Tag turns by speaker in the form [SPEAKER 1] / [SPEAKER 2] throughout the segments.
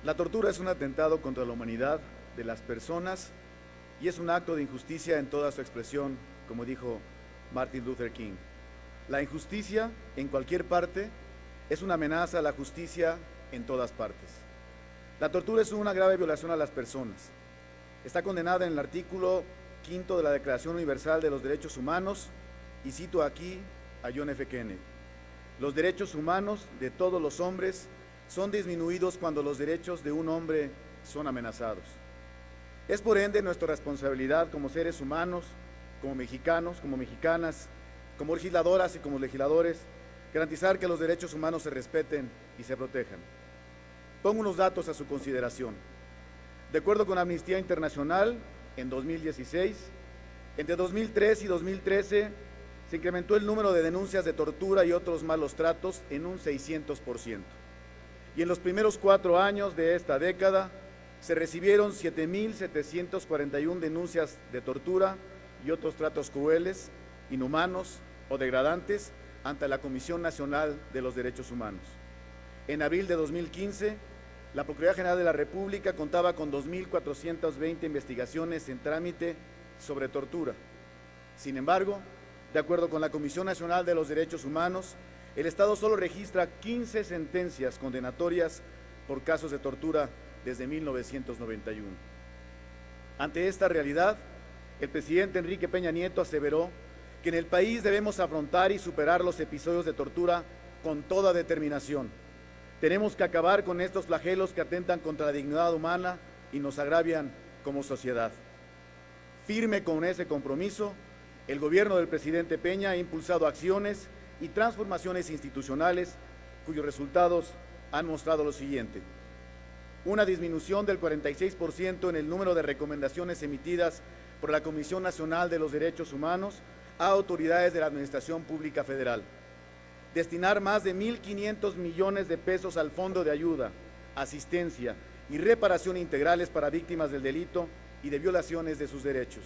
[SPEAKER 1] La tortura es un atentado contra la humanidad de las personas y es un acto de injusticia en toda su expresión, como dijo Martin Luther King. La injusticia en cualquier parte es una amenaza a la justicia en todas partes. La tortura es una grave violación a las personas. Está condenada en el artículo 5 de la Declaración Universal de los Derechos Humanos, y cito aquí a John F. Kennedy: los derechos humanos de todos los hombres son disminuidos cuando los derechos de un hombre son amenazados. Es por ende nuestra responsabilidad como seres humanos, como mexicanos, como mexicanas, como legisladoras y como legisladores, garantizar que los derechos humanos se respeten y se protejan. Pongo unos datos a su consideración. De acuerdo con Amnistía Internacional, en 2016, entre 2003 y 2013, se incrementó el número de denuncias de tortura y otros malos tratos en un 600%. Y en los primeros 4 años de esta década, se recibieron 7.741 denuncias de tortura y otros tratos crueles, inhumanos o degradantes ante la Comisión Nacional de los Derechos Humanos. En abril de 2015, la Procuraduría General de la República contaba con 2.420 investigaciones en trámite sobre tortura. Sin embargo, de acuerdo con la Comisión Nacional de los Derechos Humanos, el Estado solo registra 15 sentencias condenatorias por casos de tortura desde 1991. Ante esta realidad, el presidente Enrique Peña Nieto aseveró que en el país debemos afrontar y superar los episodios de tortura con toda determinación. Tenemos que acabar con estos flagelos que atentan contra la dignidad humana y nos agravian como sociedad. Firme con ese compromiso, el gobierno del presidente Peña ha impulsado acciones y transformaciones institucionales cuyos resultados han mostrado lo siguiente: una disminución del 46% en el número de recomendaciones emitidas por la Comisión Nacional de los Derechos Humanos a autoridades de la Administración Pública Federal, destinar más de 1.500 millones de pesos al Fondo de Ayuda, Asistencia y Reparación integrales para víctimas del delito y de violaciones de sus derechos,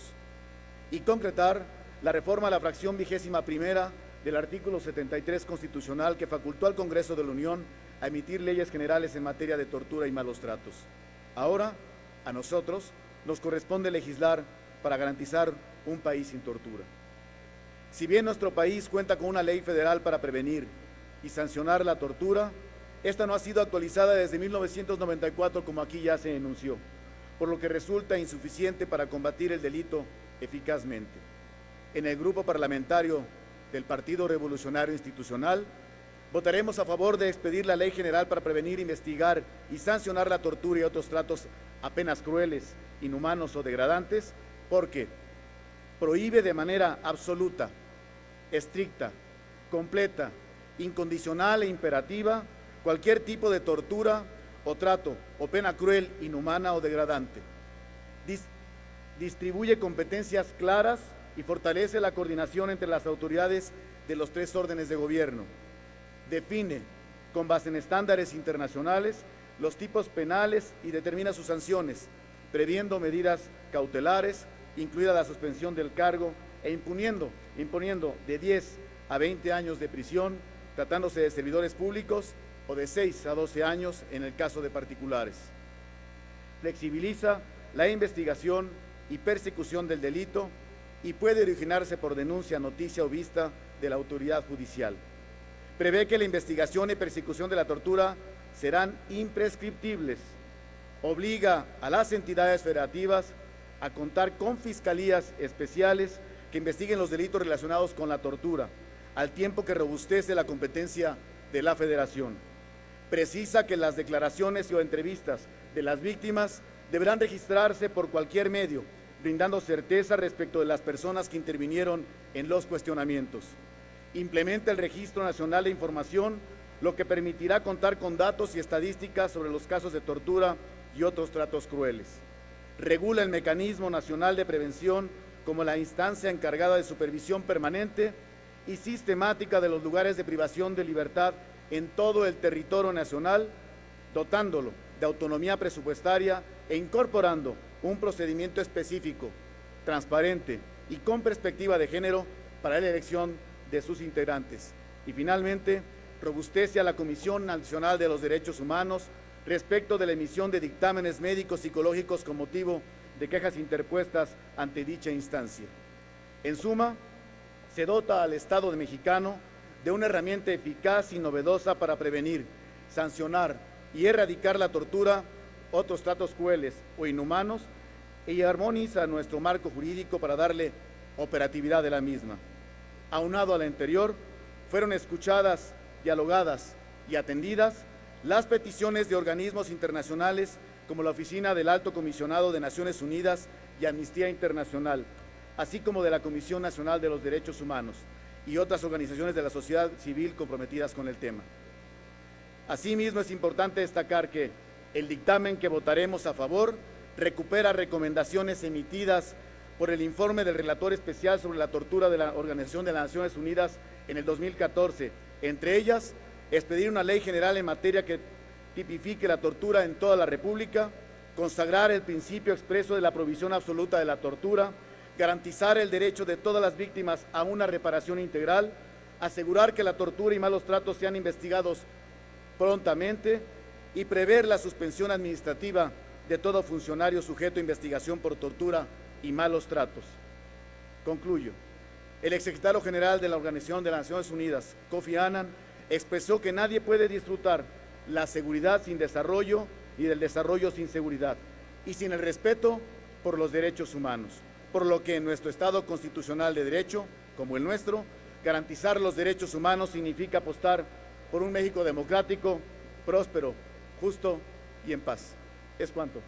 [SPEAKER 1] y concretar la reforma a la fracción 21ª del artículo 73 constitucional que facultó al Congreso de la Unión a emitir leyes generales en materia de tortura y malos tratos. Ahora, a nosotros nos corresponde legislar para garantizar un país sin tortura. Si bien nuestro país cuenta con una ley federal para prevenir y sancionar la tortura, esta no ha sido actualizada desde 1994, como aquí ya se enunció, por lo que resulta insuficiente para combatir el delito eficazmente. En el grupo parlamentario del Partido Revolucionario Institucional, votaremos a favor de expedir la Ley General para prevenir, investigar y sancionar la tortura y otros tratos a penas crueles, inhumanos o degradantes, porque prohíbe de manera absoluta, estricta, completa, incondicional e imperativa cualquier tipo de tortura o trato o pena cruel, inhumana o degradante. Distribuye competencias claras y fortalece la coordinación entre las autoridades de los 3 órdenes de gobierno. Define, con base en estándares internacionales, los tipos penales y determina sus sanciones, previendo medidas cautelares, incluida la suspensión del cargo, e imponiendo de 10 a 20 años de prisión, tratándose de servidores públicos, o de 6 a 12 años en el caso de particulares. Flexibiliza la investigación y persecución del delito y puede originarse por denuncia, noticia o vista de la autoridad judicial. Prevé que la investigación y persecución de la tortura serán imprescriptibles. Obliga a las entidades federativas a contar con fiscalías especiales que investiguen los delitos relacionados con la tortura, al tiempo que robustece la competencia de la Federación. Precisa que las declaraciones o entrevistas de las víctimas deberán registrarse por cualquier medio, brindando certeza respecto de las personas que intervinieron en los cuestionamientos. Implementa el Registro Nacional de Información, lo que permitirá contar con datos y estadísticas sobre los casos de tortura y otros tratos crueles. Regula el Mecanismo Nacional de Prevención como la instancia encargada de supervisión permanente y sistemática de los lugares de privación de libertad en todo el territorio nacional, dotándolo de autonomía presupuestaria e incorporando un procedimiento específico, transparente y con perspectiva de género para la elección de sus integrantes. Y finalmente, robustece a la Comisión Nacional de los Derechos Humanos, respecto de la emisión de dictámenes médicos psicológicos con motivo de quejas interpuestas ante dicha instancia. En suma, se dota al Estado mexicano de una herramienta eficaz y novedosa para prevenir, sancionar y erradicar la tortura, otros tratos crueles o inhumanos, y armoniza nuestro marco jurídico para darle operatividad de la misma. Aunado a lo anterior, fueron escuchadas, dialogadas y atendidas las peticiones de organismos internacionales como la Oficina del Alto Comisionado de Naciones Unidas y Amnistía Internacional, así como de la Comisión Nacional de los Derechos Humanos y otras organizaciones de la sociedad civil comprometidas con el tema. Asimismo, es importante destacar que el dictamen que votaremos a favor recupera recomendaciones emitidas por el informe del relator especial sobre la tortura de la Organización de las Naciones Unidas en el 2014, entre ellas, expedir una ley general en materia que tipifique la tortura en toda la República, consagrar el principio expreso de la prohibición absoluta de la tortura, garantizar el derecho de todas las víctimas a una reparación integral, asegurar que la tortura y malos tratos sean investigados prontamente y prever la suspensión administrativa de todo funcionario sujeto a investigación por tortura y malos tratos. Concluyo. El exsecretario general de la Organización de las Naciones Unidas, Kofi Annan, expresó que nadie puede disfrutar la seguridad sin desarrollo y del desarrollo sin seguridad y sin el respeto por los derechos humanos, por lo que en nuestro Estado constitucional de derecho, como el nuestro, garantizar los derechos humanos significa apostar por un México democrático, próspero, justo y en paz. Es cuanto.